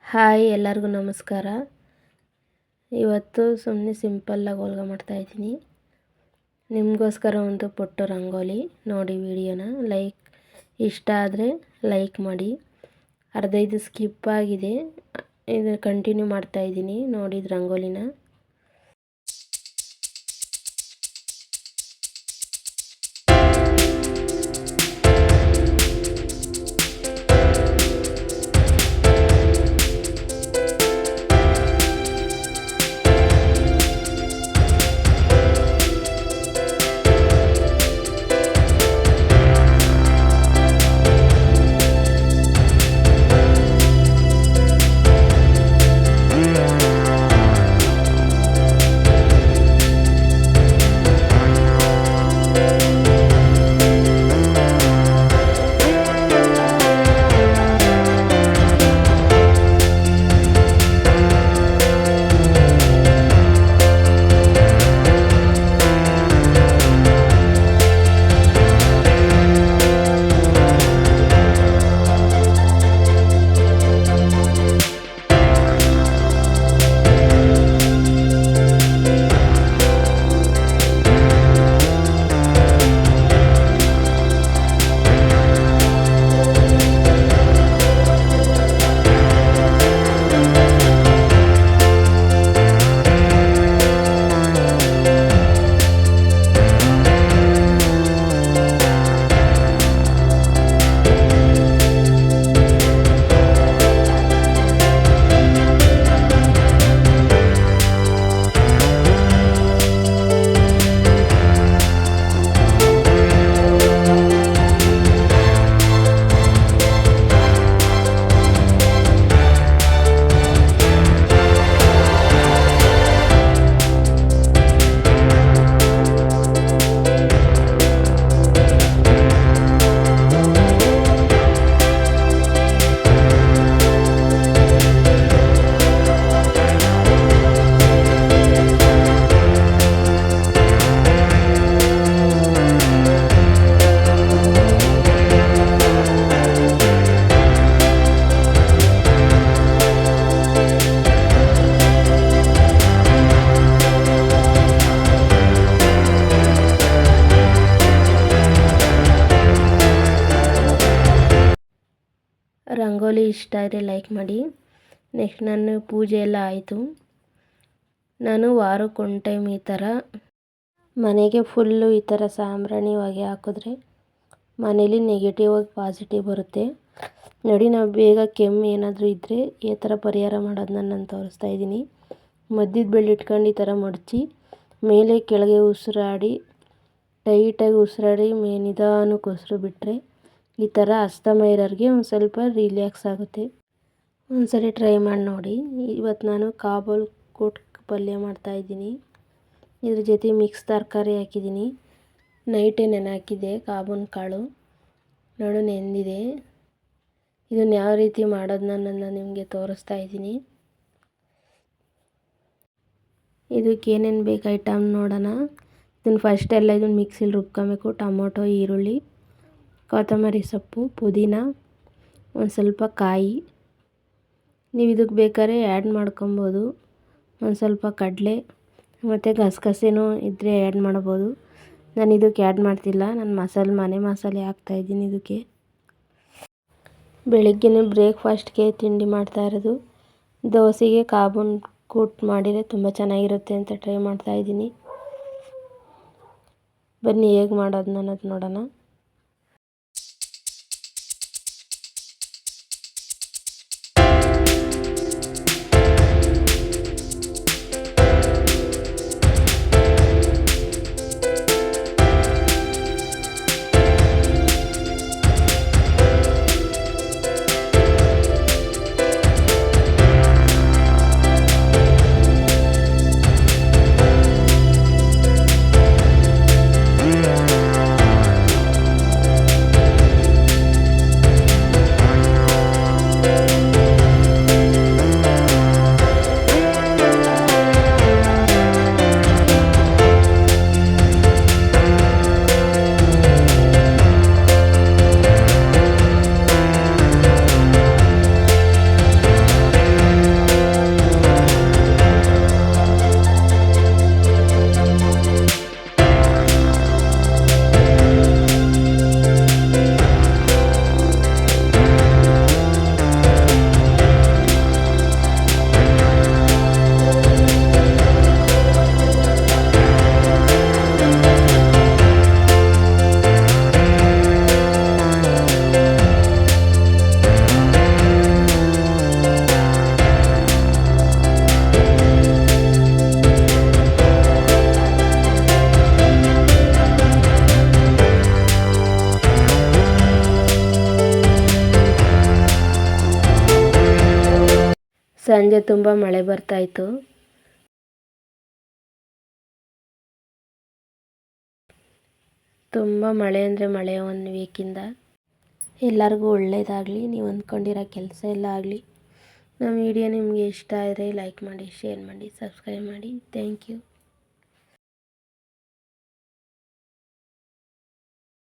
Hi ಎಲ್ಲರಿಗೂ ನಮಸ್ಕಾರ. ಇವತ್ತು ಸುಮ್ಮನೆ ಸಿಂಪಲ್ಲಾಗಿ ಹೋಳ್ಗೆ ಮಾಡ್ತಾಯಿದ್ದೀನಿ. ನಿಮಗೋಸ್ಕರ ಒಂದು ಪುಟ್ಟ ರಂಗೋಲಿ ನೋಡಿ. ವಿಡಿಯೋನ ಇಷ್ಟ ಆದರೆ ಲೈಕ್ ಮಾಡಿ. ಇದು ಸ್ಕಿಪ್ ಆಗಿದೆ, ಇದು ಕಂಟಿನ್ಯೂ ಮಾಡ್ತಾಯಿದ್ದೀನಿ ನೋಡಿ ರಂಗೋಲಿನ. ರಂಗೋಲಿ ಇಷ್ಟ ಆದರೆ ಲೈಕ್ ಮಾಡಿ. ನೆಕ್ಸ್ಟ್ ನನ್ನ ಪೂಜೆ ಎಲ್ಲ ಆಯಿತು. ನಾನು ವಾರಕ್ಕೆ ಒಂದು ಟೈಮ್ ಈ ಥರ ಮನೆಗೆ ಫುಲ್ಲು ಈ ಥರ ಸಾಂಬ್ರಾಣಿ ಹೊಗೆ ಹಾಕಿದ್ರೆ ಮನೇಲಿ ನೆಗೆಟಿವ್ ಆಗಿ ಪಾಸಿಟಿವ್ ಬರುತ್ತೆ ನೋಡಿ. ನಾವು ಬೇಗ ಕೆಮ್ಮು ಏನಾದರೂ ಇದ್ದರೆ ಈ ಥರ ಪರಿಹಾರ ಮಾಡೋದನ್ನ ನಾನು ತೋರಿಸ್ತಾ ಇದ್ದೀನಿ. ಮಧ್ಯದ ಬೆಳ್ಳು ಇಟ್ಕೊಂಡು ಈ ಥರ ಮಡಚಿ ಮೇಲೆ ಕೆಳಗೆ ಉಸಿರಾಡಿ ಟೈಟಾಗಿ ಉಸಿರಾಡಿ ನಿಧಾನಕ್ಕೆ ಉಸಿರು ಬಿಟ್ಟರೆ ಈ ಥರ ಅಸ್ತಮ ಇರೋರಿಗೆ ಒಂದು ಸ್ವಲ್ಪ ರಿಲ್ಯಾಕ್ಸ್ ಆಗುತ್ತೆ. ಒಂದ್ಸರಿ ಟ್ರೈ ಮಾಡಿ ನೋಡಿ. ಇವತ್ತು ನಾನು ಕಾಬೂಲ್ ಕೋಟ್ ಪಲ್ಯ ಮಾಡ್ತಾಯಿದ್ದೀನಿ. ಇದ್ರ ಜೊತೆ ಮಿಕ್ಸ್ ತರಕಾರಿ ಹಾಕಿದ್ದೀನಿ. ನೈಟೇ ನೆನೆ ಹಾಕಿದ್ದೆ ಕಾಬೂಲ್ ಕಾಳು ನೋಡು ನೆಂದಿದೆ. ಇದನ್ನು ಯಾವ ರೀತಿ ಮಾಡೋದನ್ನ ನಾನು ನಿಮಗೆ ತೋರಿಸ್ತಾ ಇದ್ದೀನಿ. ಇದಕ್ಕೆ ಏನೇನು ಬೇಕು ಐಟಮ್ ನೋಡೋಣ. ಇದನ್ನು ಇದನ್ನು ಮಿಕ್ಸಿಲಿ ರುಬ್ಕೊಬೇಕು. ಟೊಮೊಟೊ, ಈರುಳ್ಳಿ, ಕೊತ್ತಂಬರಿ ಸೊಪ್ಪು, ಪುದೀನ, ಒಂದು ಸ್ವಲ್ಪ ಕಾಯಿ. ನೀವು ಇದಕ್ಕೆ ಬೇಕಾದ್ರೆ ಆ್ಯಡ್ ಮಾಡ್ಕೊಬೋದು. ಒಂದು ಸ್ವಲ್ಪ ಕಡಲೆ ಮತ್ತು ಗಸಗಸೆನೂ ಇದ್ದರೆ ಆ್ಯಡ್ ಮಾಡ್ಬೋದು. ನಾನು ಇದಕ್ಕೆ ಆ್ಯಡ್ ಮಾಡ್ತಿಲ್ಲ. ನಾನು ಮನೆ ಮಸಾಲೆ ಹಾಕ್ತಾಯಿದ್ದೀನಿ ಇದಕ್ಕೆ. ಬೆಳಿಗ್ಗೆನೇ ಬ್ರೇಕ್ಫಾಸ್ಟ್ಗೆ ತಿಂಡಿ ಮಾಡ್ತಾಯಿರೋದು. ದೋಸೆಗೆ ಕಾಬೂಲ್ ಕೂಟ್ ಮಾಡಿದರೆ ತುಂಬ ಚೆನ್ನಾಗಿರುತ್ತೆ ಅಂತ ಟ್ರೈ ಮಾಡ್ತಾಯಿದ್ದೀನಿ. ಬನ್ನಿ ಹೇಗೆ ಮಾಡೋದು ಅನ್ನೋದು ನೋಡೋಣ. ಸಂಜೆ ತುಂಬ ಮಳೆ ಬರ್ತಾಯಿತ್ತು. ತುಂಬ ಮಳೆ ಅಂದರೆ ಮಳೆ 1 ವೀಕಿಂದ. ಎಲ್ಲರಿಗೂ ಒಳ್ಳೆಯದಾಗಲಿ, ನೀವು ಅಂದ್ಕೊಂಡಿರೋ ಕೆಲಸ ಎಲ್ಲ ಆಗಲಿ. ನಮ್ಮ ವಿಡಿಯೋ ನಿಮಗೆ ಇಷ್ಟ ಆದರೆ ಲೈಕ್ ಮಾಡಿ, ಶೇರ್ ಮಾಡಿ, ಸಬ್ಸ್ಕ್ರೈಬ್ ಮಾಡಿ. Thank you.